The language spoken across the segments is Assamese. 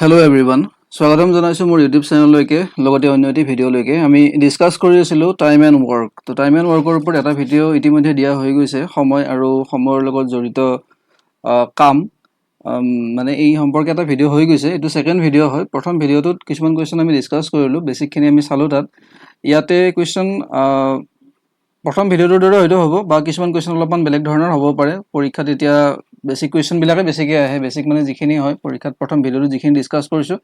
Hello everyone. স্বাগতম জনাইছো মোৰ YouTube চেনেললৈকে লগতে অন্য এটি ভিডিঅলৈকে আমি ডিসকাস কৰি আছিলো টাইম এন্ড ওয়াৰ্ক তো টাইম এন্ড ওয়াৰ্কৰ ওপৰত এটা ভিডিঅ ইতিমধ্যে দিয়া হৈ গৈছে সময় আৰু সময়ৰ লগত জড়িত কাম মানে এই সম্পৰ্কে এটা ভিডিঅ হৈ গৈছে এটো সেকেন্ড ভিডিঅ হয় প্ৰথম ভিডিঅটোত কিছুমান কোৱেশ্চন আমি ডিসকাস কৰিলো বেসিকখিনি আমি চালো তাত ইয়াতে কোৱেশ্চন প্ৰথম ভিডিঅটোৰ দৰে হয়তো হ'ব বা কিছুমান কোৱেশ্চন অলপমান বেলেগ ধৰণৰ হ'ব পাৰে পৰীক্ষাত এতিয়া বেসিক কোৱেশ্চন বিলাকে বেছিকৈ আহে বেসিক মানে যিখিনি হয় পৰীক্ষাত প্ৰথম ভিডিঅটো যিখিনি ডিসকাস কৰিছো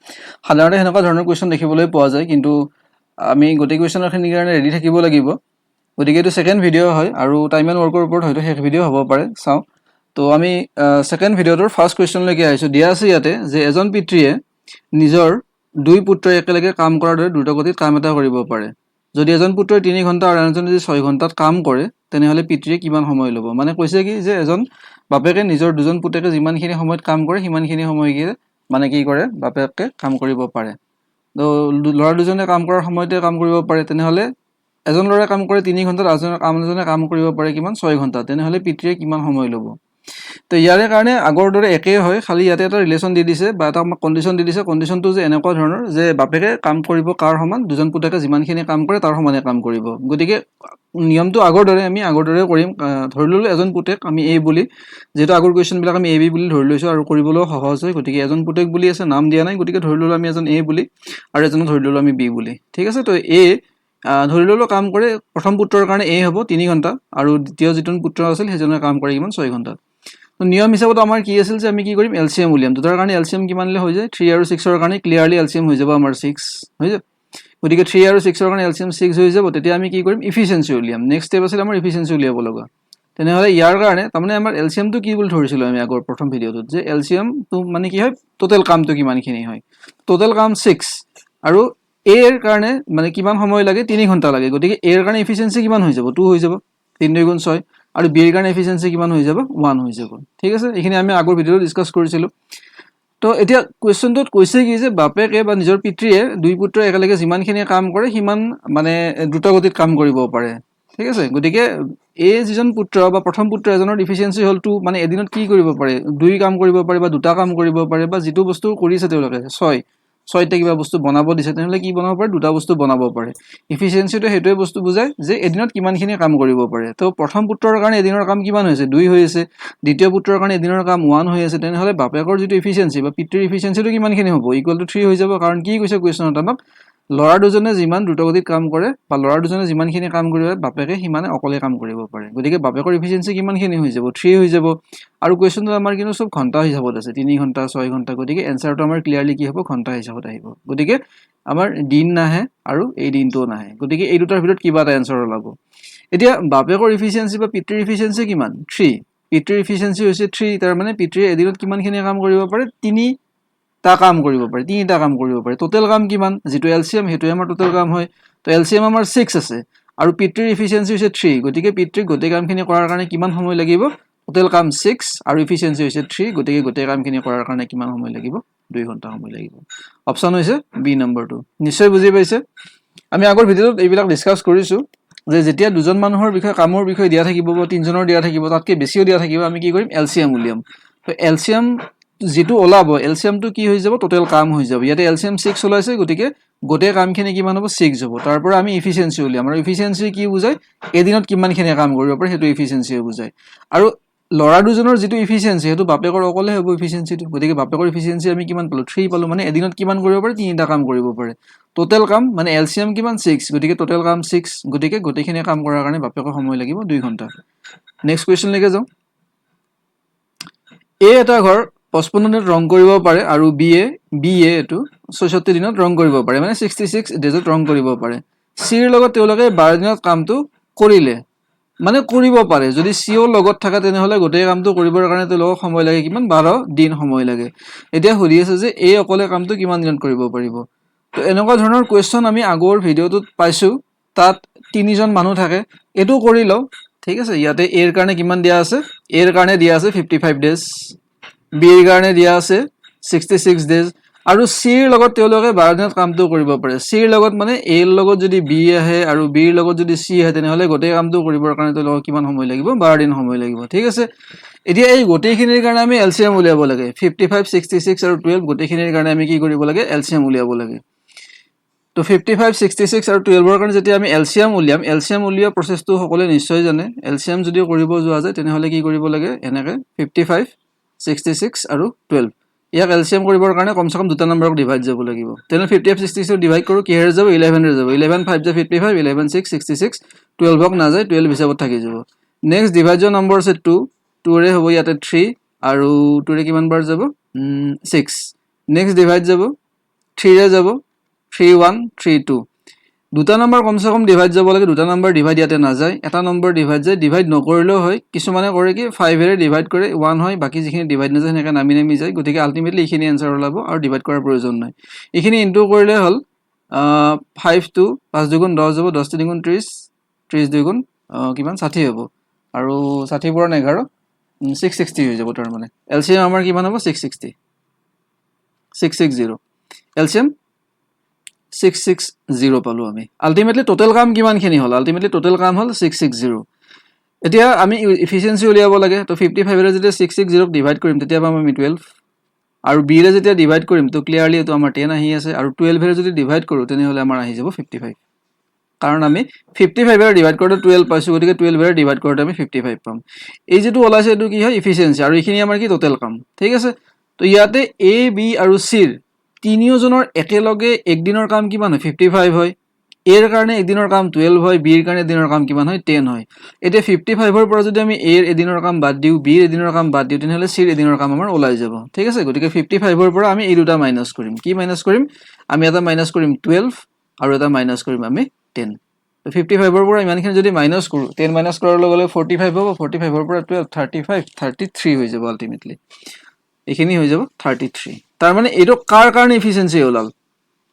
সাধাৰণতে হেনেকুৱা ধৰণৰ কোৱেশ্চন দেখিবলৈ পোৱা যায় কিন্তু আমি গতি কোৱেশ্চনৰখিনিৰ কাৰণে ৰেডি থাকিব লাগিব গতিকে এটো সেকেন্ড ভিডিঅ হয় আৰু টাইম এন্ড ওয়াৰ্কৰ ওপৰত হয়তো শেষ ভিডিঅ হ'ব পাৰে চাও তো আমি সেকেন্ড ভিডিঅটোৰ ফাৰ্স্ট কোৱেশ্চন লৈকে আহিছো দিয়া আছে ইয়াতে যে এজন পিতৃয়ে নিজৰ দুই পুত্ৰই একেলগে কাম কৰাৰ দৰে দ্ৰুতগতিত কাম এটা কৰিব পাৰে যদি এজন পুত্ৰই 3 ঘণ্টা আৰু আনজনে যদি 6 ঘণ্টাত কাম কৰে তেনেহলে পিতৃয়ে কিমান সময় ল'ব মানে কৈছে কি যে এজন বাপেকে নিজৰ দুজন পুতেকে যিমানখিনি সময়ত কাম কৰে সিমানখিনি সময় কি মানে কি কৰে বাপেকে কাম কৰিব পাৰে তো ল'ৰা দুজনে কাম কৰাৰ সময়তে কাম কৰিব পাৰে তেনেহলে এজন ল'ৰাই কাম কৰে 3 ঘণ্টাত আনজনে কাম কৰিব পাৰে কিমান 6 ঘণ্টা তেনেহলে পিতৃয়ে কিমান সময় ল'ব তো ইয়াৰে কাৰণে আগৰ দৰে একেই হয় খালি ইয়াতে এটা ৰিলেচন দি দিছে বা এটা কন্ডিশন দি দিছে কন্ডিশনটো যে এনেকুৱা ধৰণৰ যে বাপেকে কাম কৰিব কাৰ সমান দুজন পুতেকে যিমানখিনি কাম কৰে তাৰ সমানে কাম কৰিব গতিকে নিয়মটো আগৰ দৰে আমি আগৰ দৰে কৰিম ধৰি ললো এজন পুতেক আমি এ বুলি যেটো আগৰ কোৱেশ্চন বিলাক আমি এ বি বুলি ধৰি লৈছো আৰু কৰিবলৈ সহজ হয় গতিকে এজন পুতেক বুলি আছে নাম দিয়া নাই গতিকে ধৰি ললো আমি এজন এ বুলি আৰু এজন ধৰি ললো আমি বি বুলি ঠিক আছে তো এ ধৰি ললো কাম কৰে প্ৰথম পুত্ৰৰ কাৰণে এ হ'ব 3 ঘণ্টা আৰু দ্বিতীয় যিটো পুত্ৰ আছিল হেজনে কাম কৰে কিমান 6 ঘণ্টা তো নিয়ম হিচাপত আমাৰ কি আছিল যে আমি কি কৰিম এলসিএম উলিয়াম দুটাৰ কাৰণে এলসিএম কিমানলে হৈ যায় 3 আৰু 6 ৰ কাৰণে ক্লিয়াৰলি এলসিএম হৈ যাব আমাৰ 6 হৈ যায় গতিকে 3 আৰু 6 ৰ কাৰণে এলসিএম 6 হৈ যাব তেতিয়া আমি কি কৰিম ইফিচিয়েন্সি উলিয়াম নেক্সট স্টেপ আছিল আমাৰ ইফিচিয়েন্সি উলিয়াব লগা তেনেহলে ইয়াৰ কাৰণে তাৰমানে আমাৰ এলসিএম টো কি বুলি ধৰিছিল আমি আগৰ প্ৰথম ভিডিঅটোত যে এলসিএম টো মানে কি হয় টোটাল কামটো কিমানখিনি হয় টোটাল কাম 6 আৰু এ এৰ কাৰণে মানে কিমান সময় লাগে 3 ঘণ্টা লাগে গতিকে এ এৰ কাৰণে এফিচিয়েন্সি কিমান হৈ যাব 2 হৈ যাব 3 2 গুণ 6 আৰু বি এৰ কাৰণে এফিচিয়েন্সি কিমান হৈ যাব 1 হৈ যাব ঠিক আছে এইখিনি আমি আগৰ ভিডিঅত ডিসকাস কৰিছিলো তো এতিয়া কোৱেশ্চনটোত কৈছে কি যে বাপেকে বা নিজৰ পিতৃয়ে দুই পুত্ৰ একেলগে যিমানখিনি কাম কৰে সিমান মানে দ্ৰুতগতিত কাম কৰিব পাৰে ঠিক আছে গতিকে এই যিজন পুত্ৰ বা প্ৰথম পুত্ৰ এজনৰ এফিচিয়েন্সি হল 2 মানে এদিনত কি কৰিব পাৰে দুই কাম কৰিব পাৰে বা দুটা কাম কৰিব পাৰে বা যিটো বস্তু কৰিছে তেওঁলোকে 6টা কিবা বস্তু বনাব দিছে তেনেহলে কি বনাব পাৰে দুটা বস্তু বনাব পাৰে এফিচিয়েন্সিটো হেতুৱে বস্তু বুজায় যে এদিনত কিমানখিনি কাম কৰিব পাৰে তো প্ৰথম পুত্ৰৰ কাৰণে এদিনৰ কাম কিমান হৈছে 2 হৈ আছে দ্বিতীয় পুত্ৰৰ কাৰণে এদিনৰ কাম 1 হৈ আছে তেনেহলে বাপেকৰ যিটো এফিচিয়েন্সি বা পিতৃৰ এফিচিয়েন্সিটো কিমানখিনি হ'ব ইকুৱেল টু 3 হৈ যাব কাৰণ কি কৈছে কোৱেশ্চনত আমাক ল'ৰা দুজনে যিমান দ্ৰুতগতিত কাম কৰে বা ল'ৰা দুজনে যিমানখিনি কাম কৰিব বাপেকে সিমানে অকলে কাম কৰিব পাৰে গতিকে বাপেকৰ এফিচিয়েন্সি কিমানখিনি হৈ যাব 3 হৈ যাব আৰু কোৱেশ্চনটো আমাৰ কিন্তু সব ঘণ্টা হিচাপত আছে 3 ঘণ্টা 6 ঘণ্টা গতিকে এনসাৰটো আমাৰ ক্লিয়াৰলি কি হ'ব ঘণ্টা হিচাপত আহিব গতিকে আমাৰ দিন নাহে আৰু এই দিনটো নাহে গতিকে এই দুটাৰ ভিতৰত কিবা এটা এনসাৰ ওলাব এতিয়া বাপেকৰ এফিচিয়েন্সি বা পিতৃৰ এফিচিয়েন্সি কিমান 3 পিতৃৰ এফিচিয়েন্সি হৈছে 3 তাৰ মানে পিতৃয়ে এদিনত কিমানখিনি কাম কৰিব পাৰে 3টা কাম কৰিব পাৰে 3টা কাম কৰিব পাৰে টোটাল কাম কিমান যেটো এলসিএম হেতুৱে আমাৰ টোটাল কাম হয় তো এলসিএম আমাৰ 6 আছে আৰু পিতৃৰ এফিচিয়েন্সি হৈছে 3 গতিকে পিতৃক গোটেই কামখিনি কৰাৰ কাৰণে কিমান সময় লাগিব টোটাল কাম 6 আৰু এফিচিয়েন্সি হৈছে 3 গতিকে গোটেই কামখিনি কৰাৰ কাৰণে কিমান সময় লাগিব 2 ঘণ্টা সময় লাগিব অপচন হৈছে বি নম্বৰটো নিশ্চয় বুজি পাইছে আমি আগৰ ভিডিঅত এইবিলাক ডিসকাস কৰিছো যে যেতিয়া দুজন মানুহৰ বিষয়ে কামৰ বিষয়ে দিয়া থাকিব বা তিনজনৰ দিয়া থাকিব তাতকে বেছিও দিয়া থাকিব আমি কি কৰিম এলসিএম উলিয়াম তো এলসিএম যেটো ওলাব এলসিএম টো কি হৈ যাব টোটাল কাম হৈ যাব ইয়াতে এলসিএম 6 ওলাইছে গতিকে গোটেই কামখিনি কিমান হ'ব 6 হ'ব তাৰ পৰা আমি এফিচিয়েন্সি উলিয়াম আৰু এফিচিয়েন্সি কি বুজায় এদিনত কিমানখিনি কাম কৰিব পাৰে হেতু এফিচিয়েন্সি বুজায় আৰু ল'ৰা দুজনৰ যেটো এফিচিয়েন্সি হেতু বাপেকৰ অকলে হ'ব এফিচিয়েন্সিটো গতিকে বাপেকৰ এফিচিয়েন্সি আমি কিমান পালো 3 পালো মানে এদিনত কিমান কৰিব পাৰে 3টা কাম কৰিব পাৰে টোটাল কাম মানে এলসিএম কিমান 6 গতিকে টোটাল কাম 6 গতিকে গোটেইখিনি কাম কৰাৰ কাৰণে বাপেকৰ সময় লাগিব 2 ঘণ্টা নেক্সট কোৱেশ্চন লৈকে যাও এ এটা ঘৰ 55 দিনত ৰং কৰিব পাৰে আৰু বি এ এটো 66 দিনত ৰং কৰিব পাৰে মানে 66 ডেজত ৰং কৰিব পাৰে সি ৰ লগত তেওঁলোকে 12 দিনত কামটো কৰিলে মানে কৰিব পাৰে যদি সিও লগত থাকে তেনেহলে গোটেই কামটো কৰিবৰ কাৰণে তেওঁলোকক সময় লাগে কিমান 12 দিন সময় লাগে এতিয়া সুধি আছে যে এ অকলে কামটো কিমান দিনত কৰিব পাৰিব তো এনেকুৱা ধৰণৰ কোৱেশ্চন আমি আগৰ ভিডিঅটোত পাইছো তাত তিনিজন মানুহ থাকে এটো কৰি লও ঠিক আছে ইয়াতে এ ৰ কাৰণে কিমান দিয়া আছে এ ৰ কাৰণে দিয়া আছে 55 ডেজ বি ৰ কাৰণে দিয়া আছে 66 ডেজ আৰু চিৰ লগত তেওঁলোকে 12 দিনত কামটো কৰিব পাৰে চিৰ লগত মানে এ ৰ লগত যদি বি আহে আৰু বি ৰ লগত যদি চি আহে তেনেহলে গোটেই কামটো কৰিবৰ কাৰণে তেওঁলোকক কিমান সময় লাগিব 12 দিন সময় লাগিব ঠিক আছে এতিয়া এই গোটেইখিনিৰ কাৰণে আমি এলচিএম উলিয়াব লাগে 55 66 আৰু 12 গোটেইখিনিৰ কাৰণে আমি কি কৰিব লাগে এলচিএম উলিয়াব লাগে তো 55 66 আৰু 12 ৰ কাৰণে যেতিয়া আমি এলচিএম উলিওৱা প্ৰসেসটো সকলে নিশ্চয় জানে এলচিএম যদি কৰিব যোৱা যায় তেনেহলে কি কৰিব লাগে এনেকে 55 66 আৰু 12 ইয়াক এলচিএম কৰিবৰ কাৰণে কমসে কম দুটা নম্বৰক ডিভাইড যাব লাগিব তেনে 55 66 ডিভাইড কৰো কি হেৰে যাব 11 ৰে যাব 11 5 * 55 11 6 66 12 হক না যায় 12 হিচাপত থাকি যাব নেক্সট ডিভাইডৰ নম্বৰ আছে 2 2 ৰে হ'ব ইয়াতে 3 আৰু 2 ৰে কিমান বাৰ যাব 6 নেক্সট ডিভাইড যাব 3 ৰে যাব 3 1 3 2 দুটা নম্বৰ কমসে কম ডিভাইড যাব লাগে দুটা নম্বৰ ডিভাইড ইয়াতে না যায় এটা নম্বৰ ডিভাইড যায় ডিভাইড নকৰিলেও হয় কিছুমানে কৰে কি 5 ৰে ডিভাইড কৰে 1 হয় বাকি যিখিনি ডিভাইড না যায় হেনেকা নামি যায় গতিকে আলটিমেটলি এইখিনি आंसर ওলাব আৰু ডিভাইড কৰাৰ প্ৰয়োজন নাই এইখিনি ইনটু কৰিলে হল 5 2 5 2 গুণ 10 হ'ব 10 3 গুণ 30 30 2 গুণ কিমান 60 হ'ব আৰু 60 পৰা 11 660 হৈ যাব তাৰ মানে এলচিএম আমাৰ কিমান হ'ব 660 660 এলচিএম 660 পালো আমি আলটিমেটলি টোটাল কাম কিমানখিনি হল আলটিমেটলি টোটাল কাম হল 660 এতিয়া আমি এফিশিয়েন্সি উলিয়াব লাগে তো 55 ৰে যদি 660 ক ডিভাইড কৰিম তেতিয়া পাম আমি 12 আৰু b ৰে যেতিয়া ডিভাইড কৰিম তো ক্লিয়াৰলি এটো আমাৰ 10 আহি আছে আৰু 12 ৰে যদি ডিভাইড কৰো তেনেহলে আমাৰ আহি যাব 55 কাৰণ আমি 55 ৰে ডিভাইড কৰোতে 12 পাইছো গতিকে 12 ৰে ডিভাইড কৰোতে আমি 55 পাম এই যেটো ওলাইছে এটো কি হয় এফিশিয়েন্সি আৰু এইখিনি আমাৰ কি টোটাল কাম ঠিক আছে তো ইয়াতে a b আৰু c তিনিওজনৰ একেলগে এক দিনৰ কাম কিমান হয় 55 হয় a ৰ কাৰণে এক দিনৰ কাম 12 হয় b ৰ কাৰণে দিনৰ কাম কিমান হয় 10 হয় এতিয়া 55 ৰ পৰা যদি আমি a ৰ এদিনৰ কাম বাদ দিও b ৰ এদিনৰ কাম বাদ দিও তেনেহলে c ৰ এদিনৰ কাম আমাৰ ওলাই যাব ঠিক আছে গতিকে 55 ৰ পৰা আমি এই দুটা মাইনাস কৰিম কি মাইনাস কৰিম আমি এটা মাইনাস কৰিম 12 আৰু এটা মাইনাস কৰিম আমি 10 তো 55 ৰ পৰা ইমানখিনি যদি মাইনাস কৰো 10 মাইনাস কৰাৰ লগে লগে 45 হ'ব 45 ৰ পৰা 12 35 33 হৈ যাব আলটিমেটলি এইখিনি হৈ যাব 33 তাৰ মানে এটো কাৰ কাৰণে এফিশিয়েন্সি ওলাল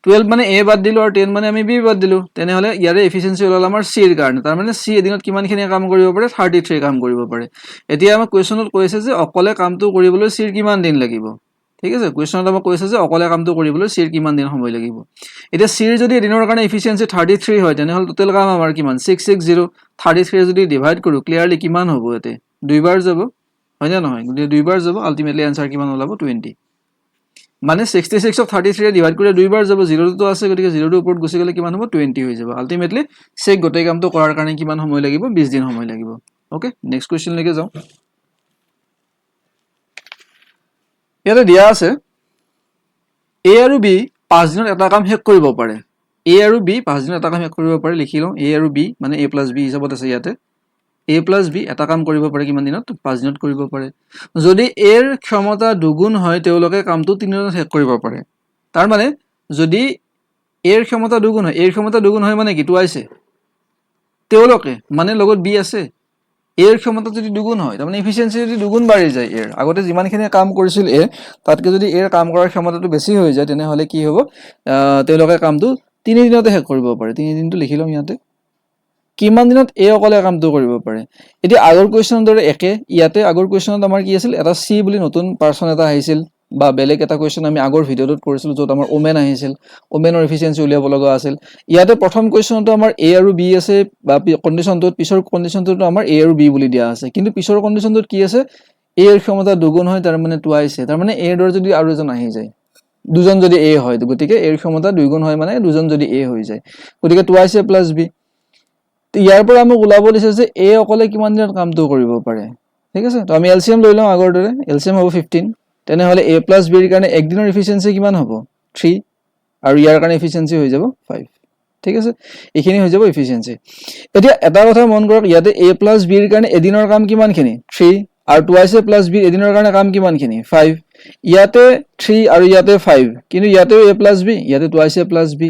12 মানে a বাদ দিলো আৰু 10 মানে আমি b বাদ দিলো তেনেহলে ইয়াৰে এফিশিয়েন্সি ওলাল আমাৰ c ৰ কাৰণে তাৰ মানে c এদিনত কিমানখিনি কাম কৰিব পাৰে 33 কাম কৰিব পাৰে এতিয়া আমাৰ কোৱেশ্চনত কৈছে যে অকলে কামটো কৰিবলৈ c ৰ কিমান দিন লাগিব ঠিক আছে কোৱেশ্চনত আমাক কৈছে যে অকলে কামটো কৰিবলৈ c ৰ কিমান দিন সময় লাগিব এতিয়া c ৰ যদি এদিনৰ কাৰণে এফিশিয়েন্সি 33 হয় তেনেহলে টোটাল কাম আমাৰ কিমান 660 33 যদি ডিভাইড কৰো ক্লিয়াৰলি কিমান হ'ব এতে দুইবাৰ যাব হয় না নহয় যদি দুইবাৰ যাব আলটিমেটলি आंसर কিমান ওলাব 20 মানে 66 ক 33 ৰে ডিভাইড কৰিলে দুইবাৰ যাব 0 টো আছে গতিকে 0 ৰ ওপৰত গুছি গলে কিমান হ'ব 20 হৈ যাব আলটিমেটলি চেক গোটেই কামটো কৰাৰ কাৰণে কিমান সময় লাগিব 20 দিন সময় লাগিব ওকে নেক্সট কোৱেশ্চন লৈকে যাও ইয়াতে দিয়া আছে a আৰু b 5 দিনত এটা কাম শেষ কৰিব পাৰে a আৰু b 5 দিনত এটা কাম শেষ কৰিব পাৰে লিখি লও a আৰু b মানে a + b হিচাপত আছে ইয়াতে a + b এটা কাম কৰিব পাৰে কিমান দিনত 5 দিনত কৰিব পাৰে যদি a ৰ ক্ষমতা দুগুণ হয় তেওঁলোকে কামটো 3 দিনত শেষ কৰিব পাৰে তাৰ মানে যদি a ৰ ক্ষমতা দুগুণ হয় a ৰ ক্ষমতা দুগুণ হয় মানে কি টুৱাইছে তেওঁলোকে মানে লগত b আছে a ৰ ক্ষমতা যদি দুগুণ হয় তাৰ মানে এফিশিয়েন্সি যদি দুগুণ বাঢ়ি যায় a আগতে যিমানখিনি কাম কৰিছিল a তাতকে যদি a ৰ কাম কৰাৰ ক্ষমতাটো বেছি হৈ যায় তেনেহলে কি হ'ব তেওঁলোকে কামটো 3 দিনতে শেষ কৰিব পাৰে 3 দিনটো লিখি লম ইয়াতে কিমান দিনত a অকলে কামটো কৰিব পাৰে এতিয়া আগৰ কোৱেশ্চনৰ দৰে একে ইয়াতে আগৰ কোৱেশ্চনত আমাৰ কি আছিল এটা c বুলি নতুন পাৰসন এটা আহিছিল বা বেলেগ এটা কোৱেশ্চন আমি আগৰ ভিডিওটোত কৰিছিল যত আমাৰ ওমেন আহিছিল ওমেনৰ এফিশিয়েন্সি উলিয়াব লগা আছিল ইয়াতে প্ৰথম কোৱেশ্চনটো আমাৰ a আৰু b আছে বা কন্ডিশনটোত পিছৰ কন্ডিশনটোত আমাৰ a আৰু b বুলি দিয়া আছে কিন্তু পিছৰ কন্ডিশনটোত কি আছে a ৰ ক্ষমতা দুগুণ হয় তাৰ মানে টুৱাইছে তাৰ মানে a ৰ যদি আৰু এজন আহি যায় দুজন যদি a হয় গতিকে a ৰ ক্ষমতা দুগুণ হয় মানে দুজন যদি a হৈ যায় গতিকে টুৱাইছে + b ইয়াৰ পৰা আমি ওলাব দিছে যে a অকলে কিমান দিনত কামটো কৰিব পাৰে ঠিক আছে তো আমি এলচিএম লৈ লওঁ আগৰ দৰে এলচিএম হ'ব 15 তেনেহলে a + b ৰ কাৰণে এক দিনৰ এফিশিয়েন্সি কিমান হ'ব 3 আৰু ইয়াৰ কাৰণে এফিশিয়েন্সি হৈ যাব 5 ঠিক আছে এইখিনি হৈ যাব এফিশিয়েন্সি এতিয়া এটা কথা মন কৰক ইয়াতে a + b ৰ কাৰণে এদিনৰ কাম কিমানখিনি 3 আৰু টুৱাইছে + b এদিনৰ কাৰণে কাম কিমানখিনি 5 ইয়াতে 3 আৰু ইয়াতে 5 কিন্তু ইয়াতে a + b ইয়াতে টুৱাইছে + b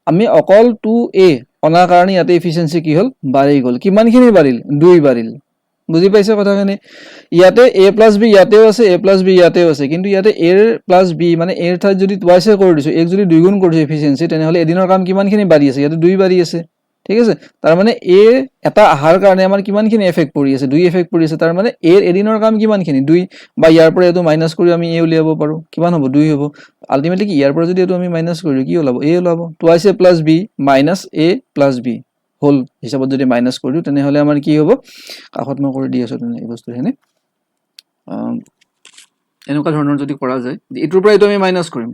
আমি অকল 2a অনাৰ কাৰণে ইয়াতে এফিশিয়েন্সি কি হল বাঢ়ি গল কিমানখিনি বাঢ়িল 2 বাঢ়িল বুজি পাইছে কথাখিনি ইয়াতে a + b ইয়াতেও আছে a + b ইয়াতেও আছে কিন্তু ইয়াতে a + b মানে a ঠাইত যদি টুৱাইছে কৰি দিছো এক যদি দুই গুণ কৰিছো এফিশিয়েন্সি তেনেহলে এদিনৰ কাম কিমানখিনি বাঢ়ি আছে ইয়াতে 2 বাঢ়ি আছে ঠিক আছে তাৰ মানে a এটা আহাৰ কাৰণে আমাৰ কিমানখিনি এফেক্ট পৰি আছে 2 এফেক্ট পৰি আছে তাৰ মানে a এদিনৰ কাম কিমানখিনি 2 বা ইয়াৰ পৰা এটো মাইনাস কৰি আমি a উলিয়াব পাৰো কিমান হ'ব 2 হ'ব আলটিমেটলি কি ইয়াৰ পৰা যদি এটো আমি মাইনাস কৰো কি ওলাব a ওলাব twice a plus b minus a plus b whole হিচাপত যদি মাইনাস কৰো তেনে হলে আমাৰ কি হ'ব কাখত মই কৰি দি আছো তেনে এই বস্তুখিনি এনেকুৱা ধৰণৰ যদি কৰা যায় এটোৰ পৰা এটো আমি মাইনাস কৰিম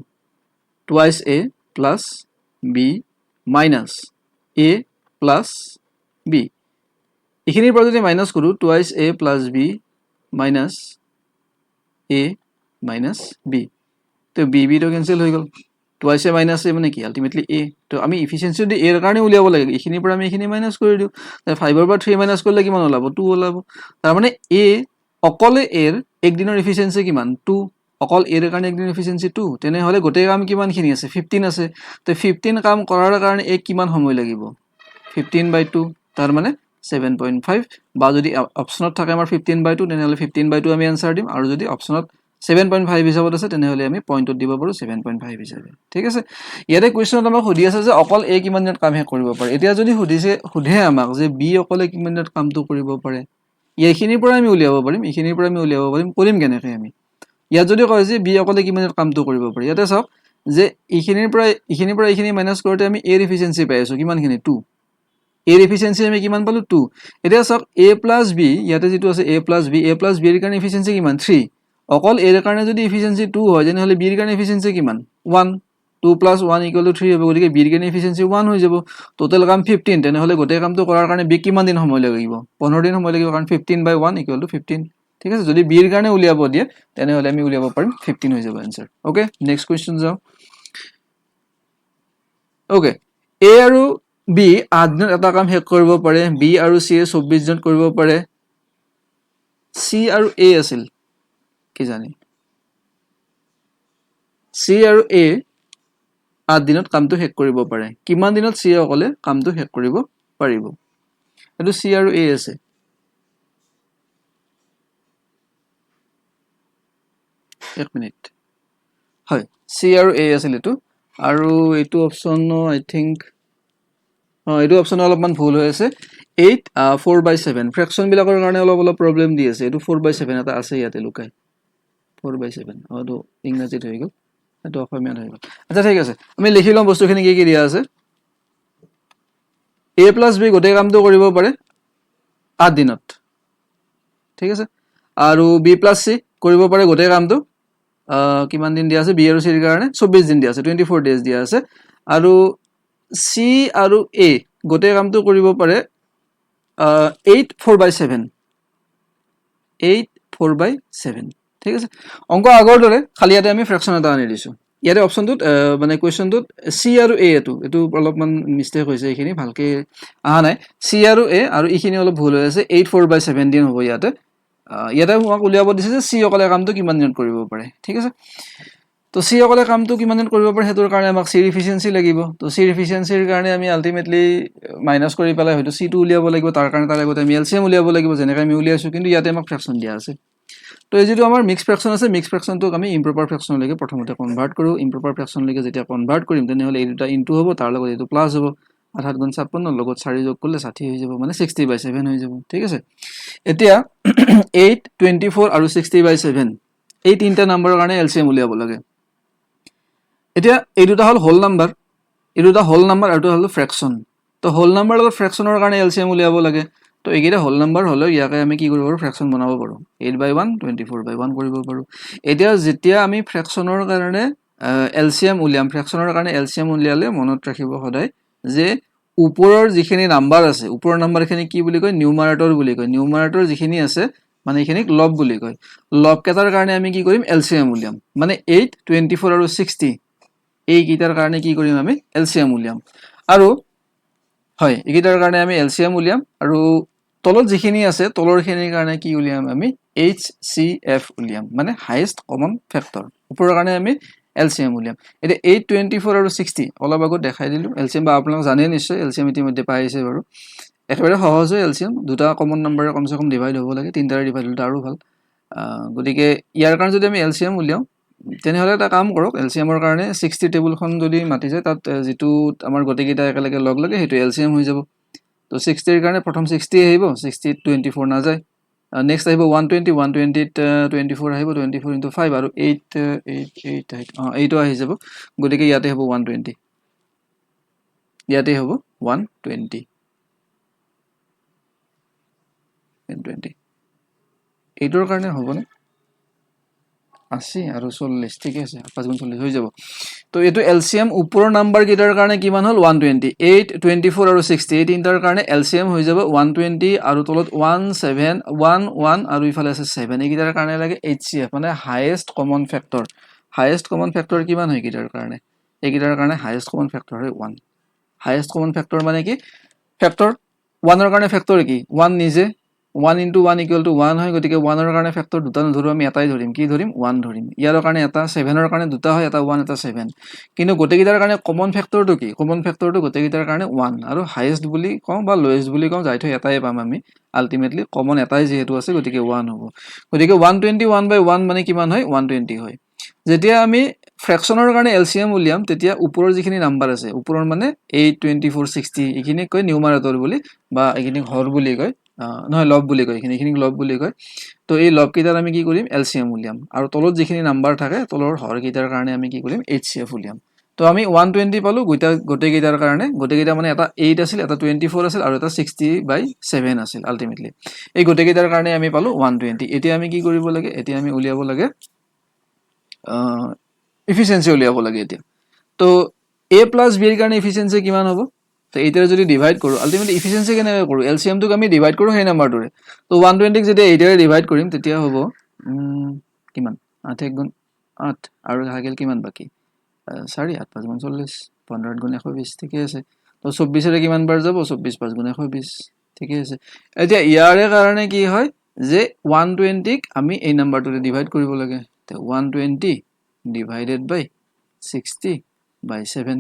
twice a plus b minus a plus b এখিনিৰ পৰা যদি মাইনাস কৰো twice a plus b minus a minus b তো b b তো ক্যান্সেল হৈ গল twice a minus a মানে কি আলটিমেটলি a তো আমি এফিশিয়েন্সি দি a এর কারণে উলিয়াব লাগে এখিনিৰ পৰা আমি এখিনি মাইনাস কৰি দিও 5 এৰ পৰা 3 মাইনাস কৰিলে কিমান ওলাব 2 ওলাব তাৰ মানে a অকলে এৰ এক দিনৰ এফিশিয়েন্সি কিমান 2 অকল এৰ কাৰণে এক দিনৰ এফিশিয়েন্সি 2 তেনে হলে গোটেই কাম কিমান খিনি আছে 15 আছে তো 15 কাম কৰাৰ কাৰণে এক কিমান সময় লাগিব 15/2 তাৰ মানে 7.5 বা যদি অপশনত থাকে আমাৰ 15/2 তেনে হলে 15/2 আমি आंसर দিম আৰু যদি অপশনত 7.5 হিচাপত আছে তেনে হলে আমি পইণ্টত দিব পাৰো 7.5 হিচাপে ঠিক আছে ইয়াতে কোৱেশ্চনত আমাক সুধি আছে যে অকল a কিমান দিনত কাম হে কৰিব পাৰে এতিয়া যদি সুধে আমাক যে b অকলে কিমান দিনত কামটো কৰিব পাৰে এইখিনিৰ পৰা আমি উলিয়াব পাৰিম এইখিনিৰ পৰা আমি উলিয়াব পাৰিম কৰিম কেনেকৈ আমি ইয়াত যদি কয় যে b অকলে কিমান দিনত কামটো কৰিব পাৰে ইয়াতে চাওক যে এইখিনিৰ পৰা এইখিনি মাইনাস কৰোতে আমি a ৰ এফিশিয়েন্সি পাই আছো কিমানখিনি 2 a ৰ এফিশিয়েন্সি আমি কিমান পালো 2 এতিয়া চাওক a + b ইয়াতে যেটো আছে a + b এর কাৰণে এফিশিয়েন্সি কিমান 3 অকল a এৰ কাৰণে যদি এফিশিয়েন্সি 2 হয় তেনে হলে b এৰ কাৰণে এফিশিয়েন্সি কিমান 1 2 + 1 = 3 হ'ব গতিকে b এর কাৰণে এফিশিয়েন্সি 1 হৈ যাব টোটাল কাম 15 তেনে হলে গোটেই কামটো কৰাৰ কাৰণে b কিমান দিন সময় লাগিব 15 দিন সময় লাগিব কাৰণ 15/1 = 15 ঠিক আছে যদি b এৰ কাৰণে উলিয়াব দিয়ে তেনে হলে আমি উলিয়াব পাৰিম 15 হৈ যাব आंसर ওকে নেক্সট কোৱেশ্চন যাও ওকে a আৰু b 8 দিনত এটা কাম শেষ কৰিব পাৰে b আৰু c 24 দিনত কৰিব পাৰে c আৰু a আছিল কি জানি c আৰু a 8 দিনত কামটো শেষ কৰিব পাৰে কিমান দিনত c অকলে কামটো শেষ কৰিব পাৰিব এটো c আৰু a আছে এক মিনিট হয় c আৰু a আছিল এটো আৰু এটো অপচন আই থিংক এটো অপচন অলপমান ভুল হৈ আছে 8 4/7 ফ্ৰেকশন বিলাকৰ কাৰণে অলপ প্ৰবলেম দি আছে এটো 4/7 এটা আছে ইয়াতে লুকাই 4/7 আৰু ইংৰাজীত হৈ গল এটো অসমীয়াত হৈ গল আচ্ছা ঠিক আছে আমি লিখি লম বস্তুখিনি কি দিয়া আছে a + b গোটেই কামটো কৰিব পাৰে 8 দিনত ঠিক আছে আৰু b + c কৰিব পাৰে গোটেই কামটো কিমান দিন দিয়া আছে b আৰু c ৰ কাৰণে 24 দিন দিয়া আছে 24 ডেজ দিয়া আছে আৰু c আৰু a গোটেই কামটো কৰিব পাৰে 8 4/7 8 4/7 ঠিক আছে অংক আগৰ দৰে খালি ইয়াতে আমি ফ্ৰেকশন এটা আনি দিছো ইয়াতে অপচনটোত মানে কোৱেশ্চনটোত c আৰু a এটো অলপমান মিস্টেক হৈছে এইখিনি ভালকে আহা নাই c আৰু a আৰু এইখিনি অলপ ভুল হৈ আছে 8 4/7 দিন হ'ব ইয়াতে আমাক উলিয়াব দিছে যে c অকলে কামটো কিমান দিনত কৰিব পাৰে ঠিক আছে তো c অকলে কামটো কিমান দিন কৰিব পাৰে হেতুৰ কাৰণে আমাক c ৰ এফিশিয়েন্সি লাগিব তো c ৰ এফিশিয়েন্সিৰ কাৰণে আমি আলটিমেটলি মাইনাস কৰি পেলাই হয়তো c টো উলিয়াব লাগিব তাৰ কাৰণে তাৰ আগতে আমি এলসিএম উলিয়াব লাগিব যেনেকৈ আমি উলিয়াইছো কিন্তু ইয়াতে আমাক ফ্ৰেকশন দিয়া আছে তো এই যেটো আমাৰ মিক্স ফ্ৰেকশন আছে মিক্স ফ্ৰেকশনটোক আমি ইম্প্ৰপাৰ ফ্ৰেকশন লৈকে প্ৰথমতে কনভাৰ্ট কৰো ইম্প্ৰপাৰ ফ্ৰেকশন লৈকে যেতিয়া কনভাৰ্ট কৰিম তেনে হলে এই দুটা ইনটু হ'ব তাৰ লগত এইটো প্লাস হ'ব 8 গুণ 56 লগত 4 যোগ কৰিলে 60 হৈ যাব মানে 60/7 হৈ যাব ঠিক আছে এতিয়া 8 24 আৰু 60/7 এই তিনটা নম্বৰৰ কাৰণে এলসিএম উলিয়াব লাগে এতিয়া এই দুটা হল হোল নাম্বাৰ এই দুটা হোল নাম্বাৰ আৰু হল ফ্ৰেকশন তো হোল নাম্বাৰ লগত ফ্ৰেকশনৰ কাৰণে এলসিএম উলিয়াব লাগে তো এইকেইটা হোল নাম্বাৰ হলো ইয়াকে আমি কি কৰিব পাৰো ফ্ৰেকশন বনাব পাৰো 8/1 24/1 কৰিব পাৰো এতিয়া যেতিয়া আমি ফ্ৰেকশনৰ কাৰণে এলসিএম উলিয়াম ফ্ৰেকশনৰ কাৰণে এলসিএম উলিয়ালে মনত ৰাখিব সদায় যে ওপৰৰ যিখিনি নাম্বাৰ আছে ওপৰৰ নাম্বাৰখিনি কি বুলি কয় নিউমাৰেটৰ বুলি কয় নিউমাৰেটৰ যিখিনি আছে মানে এখিনিক লব বুলি কয় লব কেটাৰ কাৰণে আমি কি কৰিম এলসিএম উলিয়াম মানে 8 24 আৰু 60 এই গিটাৰ কাৰণে কি কৰিম আমি এলসিএম উলিয়াম আৰু হয় এইগিটাৰ কাৰণে আমি এলসিএম উলিয়াম আৰু তলত যিখিনি আছে তলৰখিনিৰ কাৰণে কি উলিয়াম আমি HCF উলিয়াম মানে হাইয়েস্ট কমন ফ্যাক্টৰ ওপৰৰ কাৰণে আমি এলসিএম উলিয়াম এটা 8 24 আৰু 60 অলপ আগত দেখাই দিলো এলসিএম বা আপোনালোক জানে নিশ্চয় এলসিএম ইতিমধ্যে পাইছে বাৰু একেবাৰে সহজ হয় এলসিএম দুটা কমন নাম্বাৰে কমসে কম ডিভাইড হ'ব লাগে তিনটাৰে ডিভাইড হ'লে আৰু ভাল গতিকে ইয়াৰ কাৰণে যদি আমি এলসিএম উলিয়াম তেনেহলে এটা কাম কৰক এলসিএমৰ কাৰণে 60 টেবুলখন যদি মাতি যায় তাত যেটো আমাৰ গটেকিটা একেলগে লগ লাগে হেতু এলসিএম হৈ যাব তো 60 ৰ কাৰণে প্ৰথম 60 আহিব 60 24 না যায় নেক্সট আহিব 120 120 ত 24 আহিব 24 * 5 আৰু 8 8 আহি যাব গতিকে ইয়াতে হ'ব 120 ইয়াতে হ'ব 120 120 এইটোৰ কাৰণে হ'বনে 80 আৰু 40 ঠিক আছে 5 গুণ 40 হৈ যাব তো এইটো এলসিএম ওপৰৰ নাম্বাৰ কেইটাৰ কাৰণে কিমান হল 120 8 24 আৰু 60 এই তিনটাৰ কাৰণে এলসিএম হৈ যাব 120 আৰু তলত 17 11 আৰু ইফালে আছে 7 এই কেইটাৰ কাৰণে লাগে HCF মানে হাইয়েষ্ট কমন ফেক্টৰ কিমান হয় কেইটাৰ কাৰণে এই কেইটাৰ কাৰণে হাইয়েষ্ট কমন ফেক্টৰ হয় 1 হাইয়েষ্ট কমন ফেক্টৰ মানে কি ফেক্টৰ 1 ৰ কাৰণে ফেক্টৰ কি 1 নিজে 1 * 1 = 1 হয় গতিকে 1 ৰ কাৰণে ফেক্টৰ দুটা নধৰো আমি এটাই ধৰিম কি ধৰিম 1 ধৰিম ইয়াৰ কাৰণে এটা 7 ৰ কাৰণে দুটা হয় এটা 1 এটা 7 কিন্তু গোটেইকেইটাৰ কাৰণে কমন ফেক্টৰটো কি কমন ফেক্টৰটো গোটেইকেইটাৰ কাৰণে 1 আৰু হাইয়েষ্ট বুলি কওঁ বা লোয়েষ্ট বুলি কওঁ যাই থৈ এটাই পাম আমি আলটিমেটলি কমন এটাই যেহেতু আছে গতিকে 1 হ'ব গতিকে 121/1 মানে কিমান হয় 120 হয় যেতিয়া আমি ফ্ৰেকশনৰ কাৰণে এলসিএম উলিয়াম তেতিয়া ওপৰৰ যিখিনি নাম্বাৰ আছে ওপৰৰ মানে 8 24 60 এইখিনি কয় নিউমাৰেটৰ বুলি বা এইখিনি হৰ বুলি কয় নহয় লব বুলি কয় এইখিনি লব বুলি কয় তো এই লব কেইটাৰ আমি কি কৰিম এলসিএম উলিয়াম আৰু তলত যিখিনি নাম্বাৰ থাকে তলৰ হৰ কেইটাৰ কাৰণে আমি কি কৰিম HCF উলিয়াম তো আমি 120 পালো গোটেই কেইটাৰ কাৰণে গোটেই কেইটা মানে এটা 8 আছিল এটা 24 আছিল আৰু এটা 60/7 আছিল আলটিমেটলি এই গোটেই কেইটাৰ কাৰণে আমি পালো 120 এতিয়া আমি কি কৰিব লাগে এতিয়া আমি উলিয়াব লাগে এফিচিয়েন্সি উলিয়াব লাগে এতিয়া তো a + b ৰ কাৰণে এফিচিয়েন্সি কিমান হ'ব তো এইটাৰে যদি ডিভাইড কৰো আলটিমেটলি এফিচিয়েন্সি কেনেকৈ কৰো এলসিএম টোক আমি ডিভাইড কৰো সেই নাম্বাৰটোৰে তো 120 ক যদি 8 ৰে ডিভাইড কৰিম তেতিয়া হ'ব কিমান 8 * 8 আৰু থাকিল কিমান বাকি 4 8 5 * 40 15 * 120 ঠিকে আছে তো 24 ৰে কিমান বাৰ যাব 24 5 * 120 ঠিকে আছে এতিয়া ইয়াৰে কাৰণে কি হয় যে 120 ক আমি এই নাম্বাৰটোৰে ডিভাইড কৰিব লাগে তো 120 divided by 60/7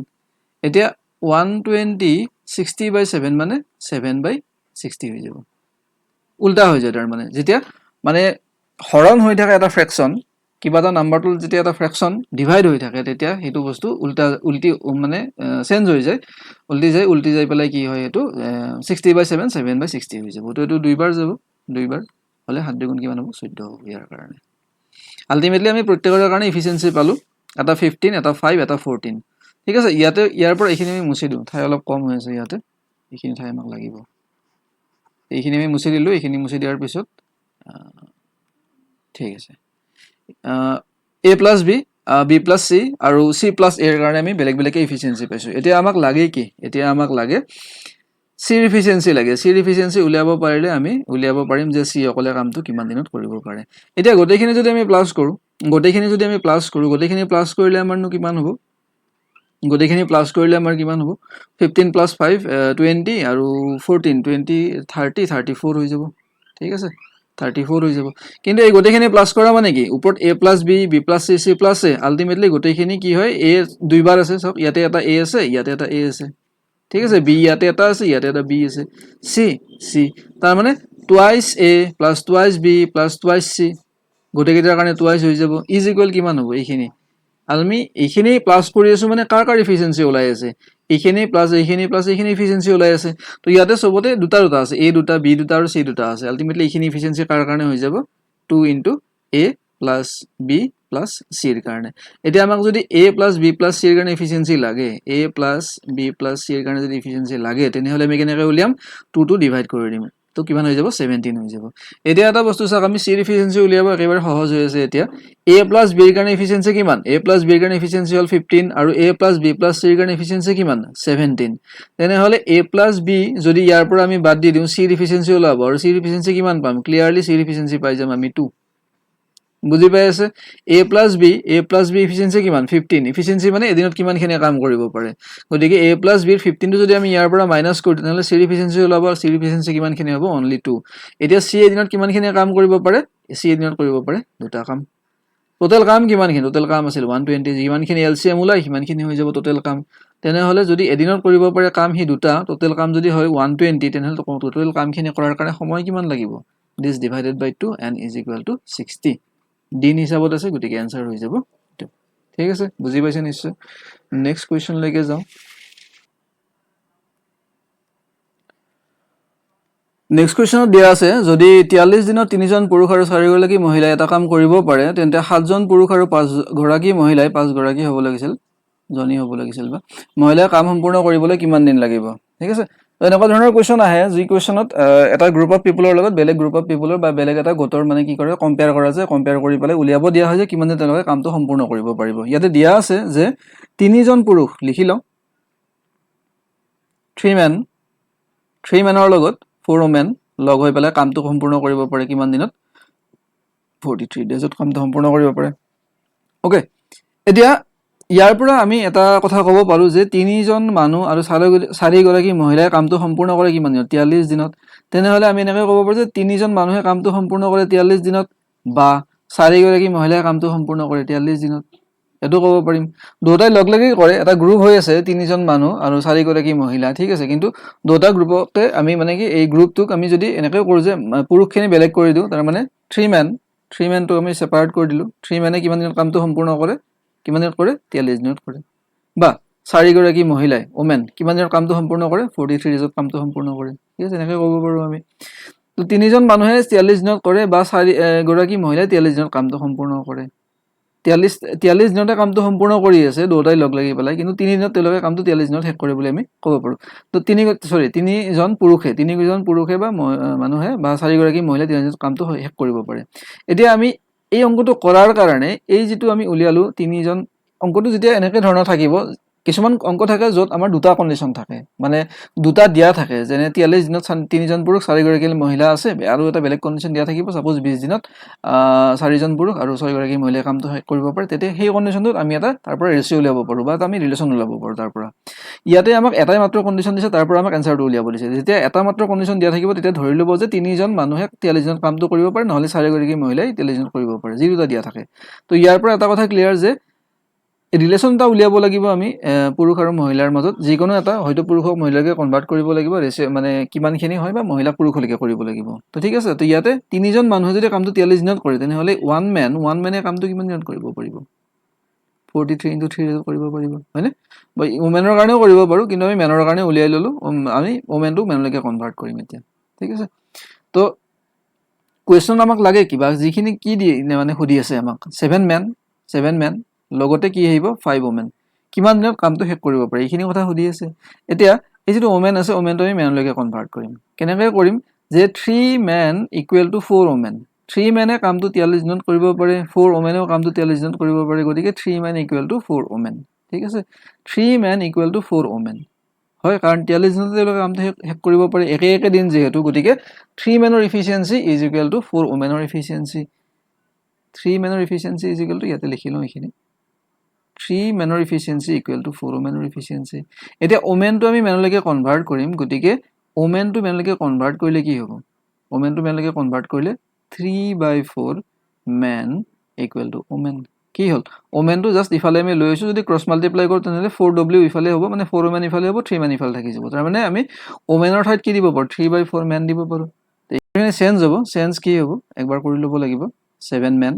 এতিয়া 120 60/7 মানে 7/60 হৈ যাব উল্টা হৈ যায় তাৰ মানে যেতিয়া মানে হৰণ হৈ থাকে এটা ফ্ৰেকশন কিবা এটা নাম্বাৰটো যেতিয়া এটা ফ্ৰেকশন ডিভাইড হৈ থাকে তেতিয়া হেতু বস্তু উল্টি মানে চেঞ্জ হৈ যায় উল্টি যাই পেলাই কি হয় হেতু 60/7 7/60 হৈ যাব তো এটো দুইবাৰ যাব দুইবাৰ হলে 7 দুগুণ কিমান হ'ব 14 হ'ব ইয়াৰ কাৰণে আলটিমেটলি আমি প্ৰত্যেকৰ কাৰণে এফিচিয়েন্সি পালো এটা 15 এটা 5 এটা 14 ঠিক আছে ইয়াতে ইয়াৰ পৰা এইখিনি আমি মুছি দিও ঠাই অলপ কম হৈ আছে ইয়াতে এইখিনি ঠাই আমাক লাগিব এইখিনি আমি মুছি দিলো এইখিনি মুছি দিয়াৰ পিছত ঠিক আছে a + b b + c আৰু c + a ৰ কাৰণে আমি বেলেগ বেলেগ এফিচিয়েন্সি পাইছো এতিয়া আমাক লাগে কি এতিয়া আমাক লাগে c ৰ এফিচিয়েন্সি লাগে c ৰ এফিচিয়েন্সি উলিয়াব পাৰিলে আমি উলিয়াব পাৰিম যে c অকলে কামটো কিমান দিনত কৰিব পাৰে এতিয়া গোটেইখিনি যদি আমি প্লাস কৰো গোটেইখিনি প্লাস কৰিলে আমাৰনো কিমান হ'ব গোটেইখিনি প্লাস কৰিলে আমাৰ কিমান হ'ব 15 + 5 20 আৰু 14 20 30 34 হৈ যাব ঠিক আছে 34 হৈ যাব কিন্তু এই গোটেইখিনি প্লাস কৰা মানে কি ওপৰত a + b b + c c + a ultimately গোটেইখিনি কি হয় a দুইবাৰ আছে সব ইয়াতে এটা a আছে ইয়াতে এটা a আছে ঠিক আছে b ইয়াতে এটা আছে ইয়াতে এটা b আছে c c তাৰ মানে twice a + twice b + twice c গোটেইকেইটাৰ কাৰণে twice হৈ যাব ইজ ইকুৱেল কিমান হ'ব এইখিনি আমি এইখিনি প্লাস কৰি আছো মানে কাৰ এফিচিয়েন্সি ওলাই আছে এইখিনি প্লাস এইখিনি এফিচিয়েন্সি ওলাই আছে তো ইয়াতে সবতে দুটা আছে a দুটা b দুটা আৰু c দুটা আছে আলটিমেটলি এইখিনি এফিচিয়েন্সি কাৰ কাৰণে হৈ যাব 2 * a + b + c ৰ কাৰণে এতিয়া আমাক যদি a + b + c ৰ কাৰণে এফিচিয়েন্সি লাগে a + b + c ৰ কাৰণে যদি এফিচিয়েন্সি লাগে তেনেহলে আমি কেনেকৈ উলিয়াম 2 টো ডিভাইড কৰি দিম তো কিমান হৈ যাব 17 হৈ যাব এতিয়া এটা বস্তু চাওক আমি c ৰ এফিচিয়েন্সি উলিয়াব একেবাৰে সহজ হৈ আছে এতিয়া a + b ৰ কাৰণে এফিচিয়েন্সি কিমান a + b ৰ কাৰণে এফিচিয়েন্সি হল 15 আৰু a + b + c ৰ কাৰণে এফিচিয়েন্সি কিমান 17 তেনেহলে a + b যদি ইয়াৰ পৰা আমি বাদ দি দিও c ৰ এফিচিয়েন্সি ওলাব আৰু c ৰ এফিচিয়েন্সি কিমান পাম ক্লিয়াৰলি c ৰ এফিচিয়েন্সি পাই যাম আমি 2 বুজি পাই আছে a + b এফিচিয়েন্সি কিমান 15 এফিচিয়েন্সি মানে এদিনত কিমানখিনি কাম কৰিব পাৰে গতিকে a + b ৰ 15 টো যদি আমি ইয়াৰ পৰা মাইনাস কৰো তেনেহলে c ৰ এফিচিয়েন্সি ওলাব c ৰ এফিচিয়েন্সি কিমানখিনি হ'ব অনলি 2 এতিয়া c এদিনত কিমানখিনি কাম কৰিব পাৰে c এদিনত কৰিব পাৰে দুটা কাম টোটাল কাম কিমানখিনি টোটাল কাম আছিল 120 যিমানখিনি এলসিএম ওলাই সিমানখিনি হৈ যাব টোটাল কাম তেনেহলে যদি এদিনত কৰিব পাৰে কাম হি দুটা টোটাল কাম যদি হয় 120 তেনেহলে টোটাল কামখিনি কৰাৰ কাৰণে সময় কিমান লাগিব this divided by 2 and is equal to 60 দিন হিসাবত আছে গতিকে आंसर হৈ যাব ঠিক আছে বুজি পাইছে নিশ্চয় নেক্সট কোৱেশ্চন লৈকে যাও নেক্সট কুৱেশ্যনত দিয়া আছে যদি 43 দিনত 3জন পুৰুষ আৰু 4গৰাকী মহিলাই এটা কাম কৰিব পাৰে তেন্তে 7জন পুৰুষ আৰু 5গৰাকী মহিলাই 5গৰাকী হ'ব লাগিছিল জনী হ'ব লাগিছিল বা মহিলাই কাম সম্পূৰ্ণ কৰিবলৈ কিমান দিন লাগিব ঠিক আছে তো এনেকুৱা ধৰণৰ কুৱেশ্যন আহে যি কুৱেশ্যনত এটা গ্ৰুপ অফ পিপলৰ লগত বেলেগ গ্ৰুপ অফ পিপলৰ বা বেলেগ এটা গোটৰ মানে কি কৰে কম্পেয়াৰ কৰা যায় কম্পেয়াৰ কৰি পেলাই উলিয়াব দিয়া হয় যে কিমান দিন তেওঁলোকে কামটো সম্পূৰ্ণ কৰিব পাৰিব ইয়াতে দিয়া আছে যে 3জন পুৰুষ লিখি লওঁ 3 মেনৰ লগত 4 women লগ হৈ পেলাই কামটো সম্পূৰ্ণ কৰিব পাৰে কিমান দিনত 43 ডেজত কামটো সম্পূৰ্ণ কৰিব পাৰে ওকে এতিয়া ইয়াৰ পৰা আমি এটা কথা ক'ব পাৰো যে 3জন মানুহ আৰু 4গৰাকী মহিলাই কামটো সম্পূৰ্ণ কৰে কিমান দিনত 43 দিনত তেনেহলে আমি এনেকৈ ক'ব পাৰো যে 3জন মানুহে কামটো সম্পূৰ্ণ কৰে 43 দিনত বা 4গৰাকী মহিলাই কামটো সম্পূৰ্ণ কৰে 43 দিনত এটো ক'ব পাৰিম দুটাই লগলাগি কৰে এটা গ্ৰুপ হৈ আছে 3জন মানুহ আৰু 4গৰাকী মহিলা ঠিক আছে কিন্তু দুটা গ্ৰুপতে আমি মানে কি এই গ্ৰুপটোক আমি যদি এনেকৈ কৰো যে পুৰুষখিনি বেলেগ কৰি দিও তাৰ মানে 3 men তো আমি সেপাৰেট কৰি দিলো 3 মানে কিমান দিনত কামটো সম্পূৰ্ণ কৰে কিমান দিনত কৰে 43 দিনত কৰে বা 4গৰাকী মহিলাই ওমেন কিমান দিনত কামটো সম্পূৰ্ণ কৰে 43 ডেজত কামটো সম্পূৰ্ণ কৰে ঠিক আছে এনেকৈ ক'ব পাৰো আমি তো 3জন মানুহে 43 দিনত কৰে বা 4গৰাকী মহিলাই 43 দিনত কামটো সম্পূৰ্ণ কৰে 43 দিনতে কামটো সম্পূৰ্ণ কৰি আছে দুটাই লগ লাগি পেলাই কিন্তু 3 দিনত তেওঁলোকে কামটো 43 দিনত শেষ কৰে বুলি আমি ক'ব পাৰো তো 3জন পুৰুষে বা মানুহে বা 4গৰাকী মহিলাই 3 দিনত কামটো শেষ কৰিব পাৰে এতিয়া আমি এই অংকটো কৰাৰ কাৰণে এই যেটো আমি উলিয়ালো 3জন অংকটো যেতিয়া এনেকৈ ধৰণৰ থাকিব কিছুমান অংক থাকে যত আমাৰ দুটা কন্ডিশন থাকে মানে দুটা দিয়া থাকে যেনে 43 দিনত 3জন পুৰুষ 4গৰাকী মহিলা আছে আৰু এটা বেলেগ কন্ডিশন দিয়া থাকিব সাপোজ 20 দিনত 4জন পুৰুষ আৰু 6গৰাকী মহিলাই কামটো শেষ কৰিব পাৰে তেতিয়া সেই কন্ডিশনটোত আমি এটা তাৰ পৰা ৰেশিও উলিয়াব পাৰো বা আমি ৰিলেশন উলিয়াব পাৰো তাৰ পৰা ইয়াতে আমাক এটাই মাত্ৰ কন্ডিশন দিছে তাৰ পৰা আমাক এনসাৰটো উলিয়াব দিছে যেতিয়া এটা মাত্ৰ কন্ডিশন দিয়া থাকিব তেতিয়া ধৰি লব যে 3জন মানুহে 43 দিনত কামটো কৰিব পাৰে নহলে 4গৰাকী মহিলাই 43 দিনত কৰিব পাৰে যি দুটা দিয়া থাকে তো ইয়াৰ পৰা এটা কথা ক্লিয়াৰ যে ৰিলেশনটা উলিয়াব লাগিব আমি পুৰুষ আৰু মহিলাৰ মাজত যিকোনো এটা হয়তো পুৰুষক মহিলাকে কনভাৰ্ট কৰিব লাগিব মানে কিমানখিনি হয় বা মহিলা পুৰুষলৈকে কৰিব লাগিব তো ঠিক আছে তো ইয়াতে 3জন মানুহে যদি কামটো 43 দিনত কৰে তেনেহলে ওৱান মেনে কামটো কিমান দিনত কৰিব পাৰিব 43 into 3 কৰিব পাৰিব হয়নে বা ওমেনৰ কাৰণেও কৰিব পাৰো কিন্তু আমি মেনৰ কাৰণে উলিয়াই ললো আমি ওমেনটো মেনলৈকে কনভাৰ্ট কৰিম এতিয়া ঠিক আছে তো কোৱেশ্চন আমাক লাগে কিবা যিখিনি কি দি মানে সুধি আছে আমাক 7 men লগতে কি আহিব 5 women কিমান দিনত কামটো শেষ কৰিব পাৰে এইখিনি কথা সুধি আছে এতিয়া এই যেটো ওমেন আছে ওমেনটো আমি মেনলৈকে কনভাৰ্ট কৰিম কেনেকৈ কৰিম যে 3 men = 4 women 3 মেনে কামটো 43 দিনত কৰিব পাৰে 4 ওমেনেও কামটো 43 দিনত কৰিব পাৰে গতিকে 3 men = 4 women ঠিক আছে 3 men = 4 women হয় কাৰণ 43 দিনতে তেওঁলোকে কামটো শেষ কৰিব পাৰে একে দিন যেহেতু গতিকে 3 menৰ এফিচিয়েন্সি = 4 womenৰ এফিচিয়েন্সি 3 menৰ এফিচিয়েন্সি ইয়াতে লিখি লওঁ এইখিনি 3 menৰ এফিচিয়েন্সি = 4 womenৰ এফিচিয়েন্সি এতিয়া ওমেনটো আমি মেনলৈকে কনভাৰ্ট কৰিম গতিকে ওমেনটো মেনলৈকে কনভাৰ্ট কৰিলে কি হ'ব ওমেনটো মেনলৈকে কনভাৰ্ট কৰিলে 3/4 men = women কি হল ওমেনটো জাস্ট ইফালে আমি লৈ আছো যদি ক্ৰস মাল্টিপ্লাই কৰো তেনেহলে 4w ইফালে হ'ব মানে 4 women ইফালে হ'ব 3 men ইফালে থাকি যাব তাৰ মানে আমি ওমেনৰ ঠাইত কি দিব পাৰো 3/4 men দিব পাৰো এইখিনি চেঞ্জ হ'ব চেঞ্জ কি হ'ব একবাৰ কৰি ল'ব লাগিব 7 men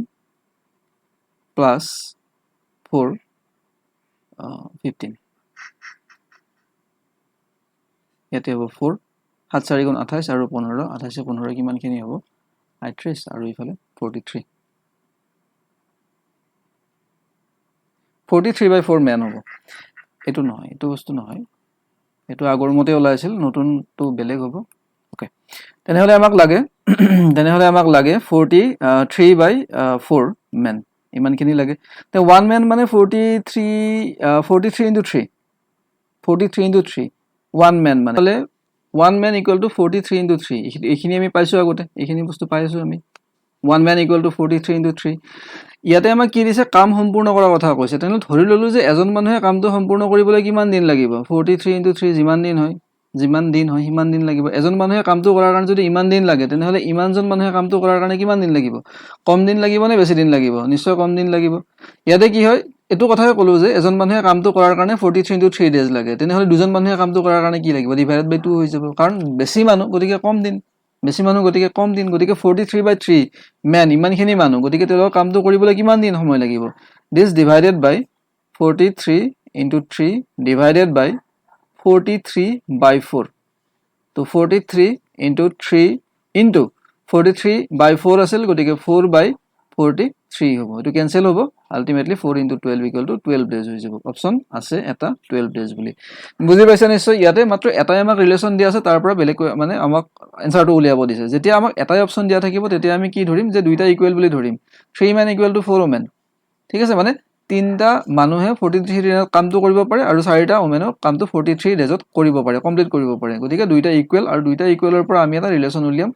plus 4 15 ইয়াতে হ'ব 4 7 4 গুণ 28 আৰু 15 28 15 কিমানখিনি হ'ব 38 আৰু ইফালে 43 43/4 মেন হ'ব এটো নহয় এটো বস্তু নহয় এটো আগৰ মতে ওলাইছিল নতুনটো বেলেগ হ'ব ওকে তেনেহলে আমাক লাগে 43/4 মেন ইমানখিনি লাগে তে 1 মেন মানে 43 into 3 1 মেন মানে 1 man = 43 into 3 এইখিনি আমি পাইছো আগতে এইখিনি বস্তু পাইছো আমি 1 man = 43 into 3 ইয়াতে আমাক কি দিছে কাম সম্পূৰ্ণ কৰাৰ কথা কৈছে তেনে ধৰি ললো যে এজন মানুহে কামটো সম্পূৰ্ণ কৰিবলৈ কিমান দিন লাগিব 43 into 3 যিমান দিন হয় সিমান দিন লাগিব এজন মানুহে কামটো কৰাৰ কাৰণে যদি ইমান দিন লাগে তেনেহলে ইমানজন মানুহে কামটো কৰাৰ কাৰণে কিমান দিন লাগিব কম দিন লাগিব নে বেছি দিন লাগিব নিশ্চয় কম দিন লাগিব ইয়াতে কি হয় এটো কথাই ক'লো যে এজন মানুহে কামটো কৰাৰ কাৰণে 43 into 3 days লাগে তেনেহলে দুজন মানুহে কামটো কৰাৰ কাৰণে কি লাগিব ডিভাইডেড বাই 2 হৈ যাব কাৰণ বেছি মানুহ গতিকে কম দিন গতিকে 43/3 মেন ইমানখিনি মানুহ গতিকে তেওঁলোকৰ কামটো কৰিবলৈ কিমান দিন সময় লাগিব this divided by 43 into 3 divided by 43/4 তো 43 into 3 into 43/4 আছিল গতিকে 4/43 হ'ব এটো ক্যান্সেল হ'ব ultimately 4 into 12 equal to 12 days হৈ যাব অপচন আছে এটা 12 days বুলি বুজি পাইছা নিশ্চয় ইয়াতে মাত্ৰ এটাই আমাক ৰিলেশন দিয়া আছে তাৰ পৰা বেলেগ মানে আমাক এনসাৰটো উলিয়াব দিছে যেতিয়া আমাক এটাই অপচন দিয়া থাকিব তেতিয়া আমি কি ধৰিম যে দুইটা ইকুৱেল বুলি ধৰিম 3 men equal to 4 women ঠিক আছে মানে তিনটা মানুহে 43 দিনত কামটো কৰিব পাৰে আৰু চাৰিটা ওমেনৰ কামটো 43 ডেজত কৰিব পাৰে কমপ্লিট কৰিব পাৰে গতিকে দুইটা ইকুৱেল আৰু দুইটা ইকুৱেলৰ পৰা আমি এটা ৰিলেশন উলিয়াম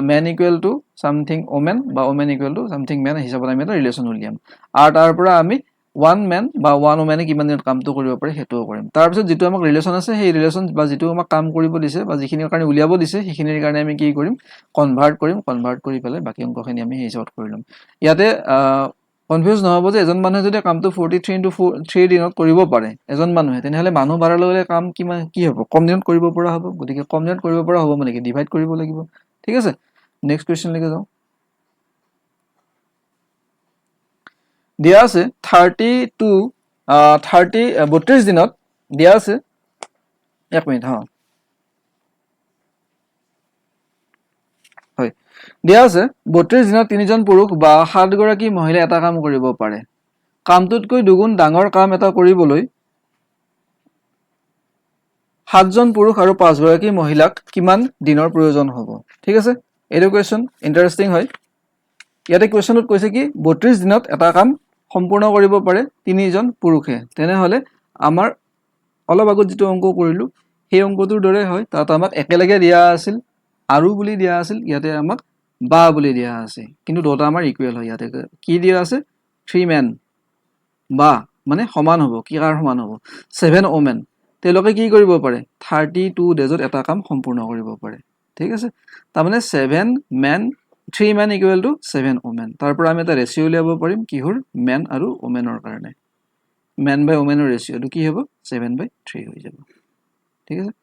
man equal to something woman বা woman equal to something man হিচাপত আমি এটা ৰিলেশন উলিয়াম আৰু তাৰ পৰা আমি one man বা one woman কিমান দিনত কামটো কৰিব পাৰে হেতুও কৰিম তাৰ পিছত যেটো আমাক ৰিলেশন আছে সেই ৰিলেশন বা যেটো আমাক কাম কৰিব দিছে বা যিখিনিৰ কাৰণে উলিয়াব দিছে সেইখিনিৰ কাৰণে আমি কি কৰিম কনভাৰ্ট কৰি পেলাই বাকি অংকখিনি আমি হিচাপত কৰি লম ইয়াতে কনফিউজ নহব যে এজন মানুহে যদি কামটো 43 into 3 দিনত কৰিব পাৰে এজন মানুহে তেনেহলে মানুহ বাঢ়াৰ লগে কাম কিমান কি হ'ব কম দিনত কৰিব পৰা হ'ব গতিকে কম দিনত কৰিব পৰা হ'ব মানে কি ডিভাইড কৰিব লাগিব ঠিক আছে নেক্সট কোৱেশ্চন লৈকে যাও দিয়া আছে 32 দিনত দিয়া আছে এক মিনিট হ্যাঁ হয় দিয়া আছে 32 দিনত তিনিজন পুৰুষ বা 7 গৰাকী মহিলা এটা কাম কৰিব পাৰে কামটোতকৈ দুগুণ ডাঙৰ কাম এটা কৰিবলৈ 7 জন পুৰুষ আৰু 5 গৰাকী মহিলাক কিমান দিনৰ প্ৰয়োজন হ'ব ঠিক আছে এইটো কোৱেশ্চন ইন্টাৰেষ্টিং হয় ইয়াতে কোৱেশ্চনত কৈছে কি 32 দিনত এটা কাম সম্পূৰ্ণ কৰিব পাৰে তিনিজন পুৰুষে তেনেহলে আমাৰ অলপ আগত যেটো অংক কৰিলো সেই অংকটোৰ দৰে হয় তাত আমাক একেলগে দিয়া আছিল আৰু বুলি দিয়া আছিল ইয়াতে আমাক বা বুলি দিয়া আছে কিন্তু দুটা আমাৰ ইকুৱেল হয় ইয়াতে কি দিয়া আছে 3 men বা মানে সমান হ'ব কি কাৰ সমান হ'ব 7 women তেলকে কি কৰিব পাৰে 32 ডেজত এটা কাম সম্পূৰ্ণ কৰিব পাৰে ঠিক আছে তাৰ মানে 7 men 3 men equal to 7 women তাৰ পৰা আমি এটা ৰেশিও উলিয়াব পাৰিম কিহৰ men আৰু womenৰ কাৰণে men by womenৰ ৰেশিওটো কি হ'ব 7/3 হৈ যাব ঠিক আছে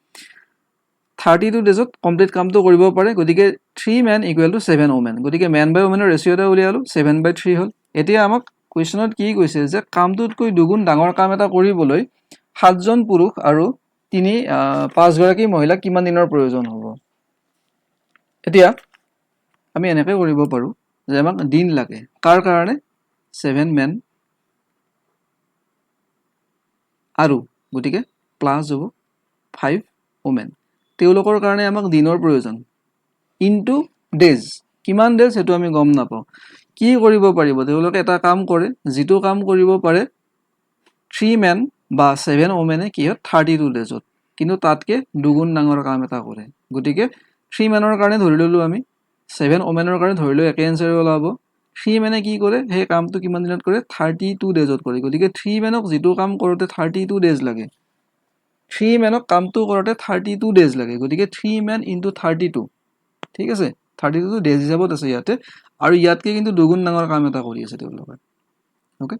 32 ডেজত কমপ্লিট কামটো কৰিব পাৰে গতিকে 3 men equal to 7 women গতিকে men by womenৰ ৰেশিওটা উলিয়ালো 7/3 হ'ল এতিয়া আমাক কোৱেশ্চনত কি কৈছে যে কামটোতকৈ দুগুণ ডাঙৰ কাম এটা কৰিবলৈ 7 জন পুৰুষ আৰু 5 গৰাকী মহিলা কিমান দিনৰ প্ৰয়োজন হ'ব এতিয়া আমি এনেকৈ কৰিব পাৰো যে আমাক দিন লাগে কাৰ কাৰণে 7 men আৰু গতিকে প্লাস হ'ব 5 women তেওঁলোকৰ কাৰণে আমাক দিনৰ প্ৰয়োজন ইনটু ডেজ কিমান ডেজ হেতু আমি গম নাপাও কি কৰিব পাৰিব তেওঁলোকে এটা কাম কৰে যেটো কাম কৰিব পাৰে 3 men বা 7 women কি হয় 32 ডেজত কিন্তু তাতকে দুগুণ ডাঙৰ কাম এটা কৰে গতিকে 3 menৰ কাৰণে ধৰি ললো আমি 7 womenৰ কাৰণে ধৰিলো একে আনসাৰ ওলাব 3 মানে কি কৰে সেই কামটো কিমান দিনত কৰে 32 ডেজত কৰে গতিকে 3 menক যেটো কাম কৰোতে 32 ডেজ লাগে 3 menক কামটো কৰোতে 32 ডেজ লাগে গতিকে 3 men into 32 ঠিক আছে 32 ডেজ হিচাপত আছে ইয়াতে আৰু ইয়াতকে কিন্তু দুগুণ ডাঙৰ কাম এটা কৰি আছে তেওঁলোকে ওকে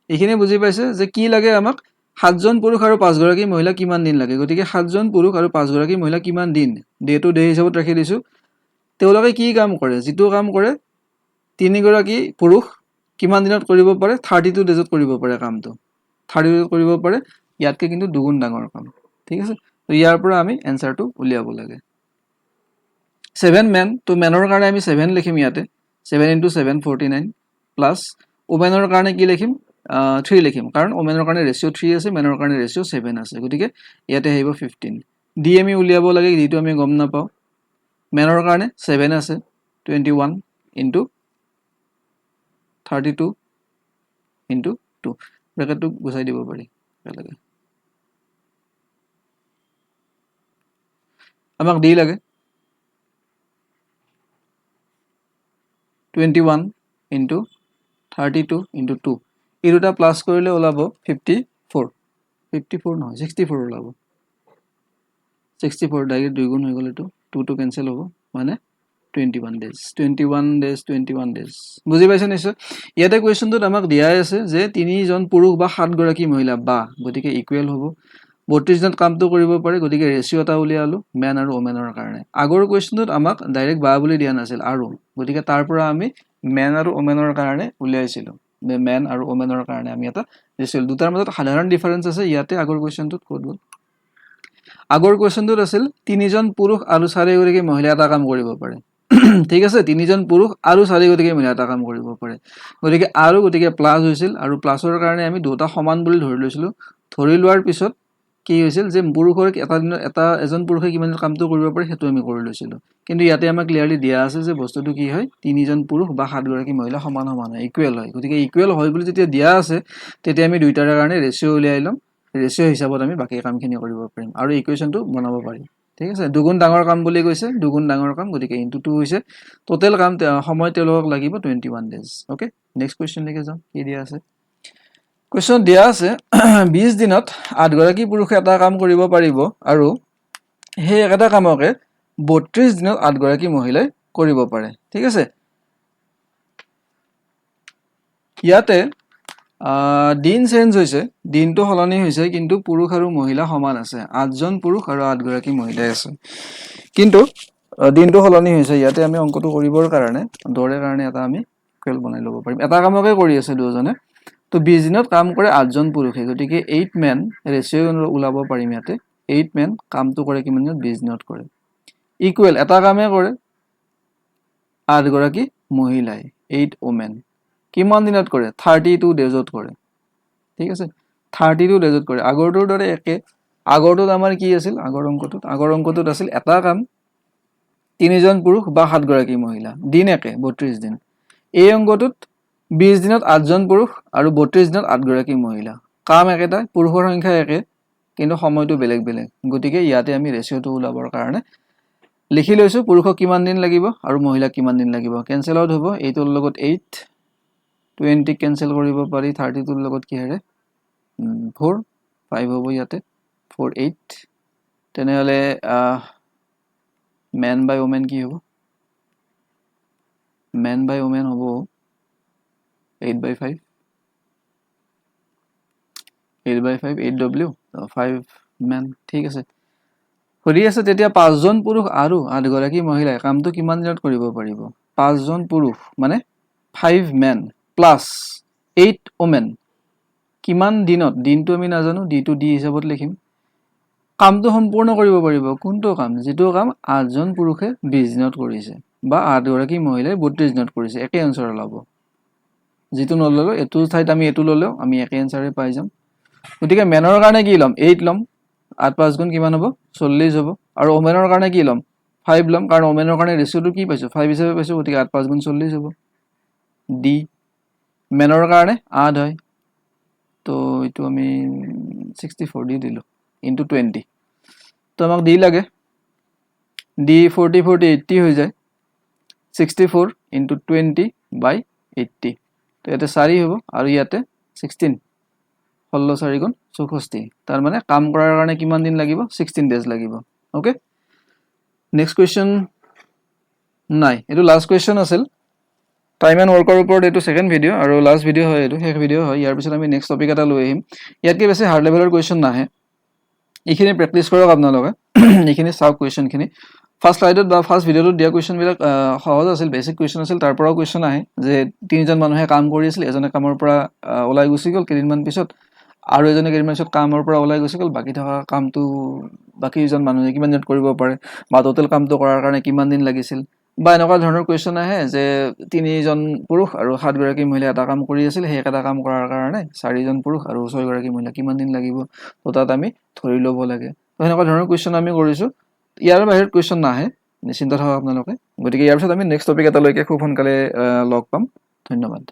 এইখিনি বুজি পাইছে যে কি লাগে আমাক 7 জন পুৰুষ আৰু 5 গৰাকী মহিলা কিমান দিন লাগে গতিকে 7 জন পুৰুষ আৰু 5 গৰাকী মহিলা কিমান দিন ডে টু ডে হিচাপত ৰাখি দিছো তেওঁলোকে কি কাম কৰে যেটো কাম কৰে 3 গৰাকী পুৰুষ কিমান দিনত কৰিব পাৰে 32 ডেজত কৰিব পাৰে কামটো 32 ডেজত কৰিব পাৰে ইয়াতকে কিন্তু দুগুণ ডাঙৰ কাম ঠিক আছে তো ইয়াৰ পৰা আমি এনসাৰটো উলিয়াব লাগে 7 men তো menৰ কাৰণে আমি 7 লিখিম ইয়াতে 7 into 7 49 প্লাস womenৰ কাৰণে কি লিখিম 3 লিখিম কাৰণ womenৰ কাৰণে ৰেশিও 3 আছে menৰ কাৰণে ৰেশিও 7 আছে গতিকে ইয়াতে আহিব 15 ডি আমি উলিয়াব লাগে যেটো আমি গম নাপাও menৰ কাৰণে 7 আছে 21 into 32 into 2 ব্ৰেকেটটো গুচাই দিব পাৰি লাগে আমাক ডি লাগে 21 into 32 into 2 এই দুটা প্লাস কৰিলে ওলাব 54 নহয় 64 ওলাব 64 ডাইৰেক্ট দুই গুণ হৈ গ'ল এটো 2 to cancel হ'ব মানে 21 days বুজি পাইছে নিশ্চয় ইয়াতে কোৱেশ্চনটোত আমাক দিয়াই আছে যে 3 জন পুৰুষ বা 7 গৰাকী মহিলা বা গতিকে ইকুৱেল হ'ব 32 দিনত কামটো কৰিব পাৰে গতিকে ৰেশিও এটা উলিয়ালো মেন আৰু ওমেনৰ কাৰণে আগৰ কোৱেশ্চনটোত আমাক ডাইৰেক্ট বা বুলি দিয়া নাছিল আৰু গতিকে তাৰ পৰা আমি মেন আৰু ওমেনৰ কাৰণে উলিয়াইছিলো মেন আৰু ওমেনৰ কাৰণে আমি এটা ৰেশিও দুটাৰ মাজত সাধাৰণ ডিফাৰেন্স আছে ইয়াতে আগৰ কোৱেশ্চনটোত কোড গ'ল আগৰ কোৱেশ্চনটোত আছিল তিনিজন পুৰুষ আৰু চাৰিগৰাকী মহিলা এটা কাম কৰিব পাৰে ঠিক আছে তিনিজন পুৰুষ আৰু চাৰিগৰাকী মহিলা এটা কাম কৰিব পাৰে গতিকে প্লাস হৈছিল আৰু প্লাসৰ কাৰণে আমি দুটা সমান বুলি ধৰি লৈছিলো ধৰি লোৱাৰ পিছত কি হৈছিল যে পুৰুষৰ এটা দিনত এজন পুৰুষে কিমান কামটো কৰিব পাৰে সেইটো আমি কৰি লৈছিলো কিন্তু ইয়াতে আমাক ক্লিয়াৰলি দিয়া আছে যে বস্তুটো কি হয় তিনিজন পুৰুষ বা সাতগৰাকী মহিলা সমান সমান হয় ইকুৱেল হয় গতিকে ইকুৱেল হয় বুলি যেতিয়া দিয়া আছে তেতিয়া আমি দুইটাৰ কাৰণে ৰেশিও উলিয়াই লম ৰেশিও হিচাপত আমি বাকি কামখিনি কৰিব পাৰিম আৰু ইকুৱেশ্যনটো বনাব পাৰিম ঠিক আছে দুগুণ ডাঙৰ কাম বুলি কৈছে দুগুণ ডাঙৰ কাম গতিকে ইনটু 2 হৈছে টোটেল কাম সময় তেওঁলোকক লাগিব 21 ডেজ ওকে নেক্সট কোৱেশ্চন লিখে যাম কি দিয়া আছে কোৱেশ্চন দিয়া আছে 20 দিনত 8 গৰাকী পুৰুষে এটা কাম কৰিব পাৰিব আৰু সেই একেটা কামকে 32 দিনত 8 গৰাকী মহিলাই কৰিব পাৰে ঠিক আছে ইয়াতে দিন চেঞ্জ হৈছে দিনটো হলনি হৈছে কিন্তু পুৰুষ আৰু মহিলা সমান আছে 8 জন পুৰুষ আৰু 8 গৰাকী মহিলা আছে কিন্তু দিনটো হলনি হৈছে ইয়াতে আমি অংকটো কৰিবৰ কাৰণে দৰে কাৰণে এটা আমি ইকুৱেল বনাই ল'ব পাৰিম এটা কামকে কৰি আছে দুজনে তো 20 দিনত কাম কৰে 8 জন পুৰুষে গতিকে 8 মেন ৰেশিও উলাব পাৰিম ইয়াতে 8 মেন কামটো কৰে কিমান দিনত 20 দিনত কৰে ইকুৱেল এটা কামে কৰে 8 গৰাকী মহিলাই 8 ওমেন কিমান দিনত কৰে 32 ডেজত কৰে ঠিক আছে 32 ডেজত কৰে আগৰটোৰ দৰে একে আগৰটোত আমাৰ কি আছিল আগৰ অংকটোত আছিল এটা কাম তিনিজন পুৰুষ বা 7 গৰাকী মহিলা দিন একে 32 দিন এই অংকটোত 20 দিনত 8 জন পুৰুষ আৰু 32 দিনত 8 গৰাকী মহিলা কাম একেটা পুৰুষৰ সংখ্যা একে কিন্তু সময়টো বেলেগ বেলেগ গতিকে ইয়াতে আমি ৰেশিওটো উলাবৰ কাৰণে লিখি লৈছো পুৰুষক কিমান দিন লাগিব আৰু মহিলাক কিমান দিন লাগিব কেনসেল আউট হ'ব এইটোৰ লগত 8 20 কেনসেল কৰিব পাৰি 32 ৰ লগত কি হেৰে 4 5 হ'ব ইয়াতে 4 8 তেনেহলে মেন বাই ওমেন কি হ'ব মেন বাই ওমেন হ'ব 8 by 5 8 by 5 8w 5 মেন ঠিক আছে হৰি আছে তেতিয়া 5 জন পুৰুষ আৰু 8 গৰাকী মহিলাই কামটো কিমান দিনত কৰিব পাৰিব 5 জন পুৰুষ মানে 5 মেন প্লাস 8 ওমেন কিমান দিনত দিনটো আমি নাজানো দিটো ডি হিচাপত লিখিম কামটো সম্পূৰ্ণ কৰিব পাৰিব কোনটো কাম যেটো কাম 8 জন পুৰুষে 20 দিনত কৰিছে বা 8 গৰাকী মহিলাই 32 দিনত কৰিছে একে আনসাৰ লাভ যেটো নললো এটো ঠাইত আমি এটো ললো আমি একে আনসাৰে পাই যাম গতিকে মেনৰ কাৰণে কি লম 8 লম 8 5 গুণ কিমান হ'ব 40 হ'ব আৰু ওমেনৰ কাৰণে কি লম 5 লম কাৰণ ওমেনৰ কাৰণে ৰেশিওটো কি পাইছো 5 হিচাপে পাইছো গতিকে 8 5 গুণ 40 হ'ব ডি মেনৰ কাৰণে 8 হয় তো এটো আমি 64 দি দিলো into 20 তো আমাক ডি লাগে ডি 40 40 80 হৈ যায় 64 into 20 by 80 তো ইয়াতে 4 হ'ব আৰু ইয়াতে 16 16 4 গুণ 64 তাৰ মানে কাম কৰাৰ কাৰণে কিমান দিন লাগিব 16 ডেজ লাগিব ওকে নেক্সট কোৱেশ্চন নাই এটো লাষ্ট কোৱেশ্চন আছিল টাইম এন্ড ওয়াৰ্কৰ ওপৰত এটো সেকেন্ড ভিডিও আৰু লাষ্ট ভিডিও হয় এটো শেষ ভিডিও হয় ইয়াৰ পিছত আমি নেক্সট টপিক এটা লৈ আহিম ইয়াতকে বেছি হাৰ্ড লেভেলৰ কোৱেশ্চন নাহে এইখিনি প্ৰেক্টিস কৰক আপোনালোকে এইখিনি সাব কোৱেশ্চন খিনি ফাৰ্স্ট স্লাইডত বা ফাৰ্স্ট ভিডিওত দিয়া কোৱেশ্চন বিলাক সহজ আছিল বেসিক কোৱেশ্চন আছিল তাৰ পৰাও কোৱেশ্চন আহে যে তিনিজন মানুহে কাম কৰি আছিল এজনে কামৰ পৰা ওলাই গুছি গল কেদিনমান পিছত আৰু এজনে কেদিনমান পিছত কামৰ পৰা ওলাই গুছি গল বাকি থকা কামটো বাকিজন মানুহে কিমান দিনত কৰিব পাৰে বা টোটাল কামটো কৰাৰ কাৰণে কিমান দিন লাগিছিল বা এনেকুৱা ধৰণৰ কোৱেশ্চন আহে যে তিনিজন পুৰুষ আৰু 7 গৰাকী মহিলা এটা কাম কৰি আছিল সেই এটা কাম কৰাৰ কাৰণে 4 জন পুৰুষ আৰু 6 গৰাকী মহিলা কিমান দিন লাগিব তো তাত আমি ধৰি লব লাগে তো এনেকুৱা ধৰণৰ কোৱেশ্চন আমি কৰিছো ইয়াৰ বাহিৰত কোৱেশ্চন নাহে নিশ্চিন্ত থাকক আপোনালোকে গতিকে ইয়াৰ পিছত আমি নেক্সট টপিক এটা লৈকে খুব সোনকালে লগ পাম ধন্যবাদ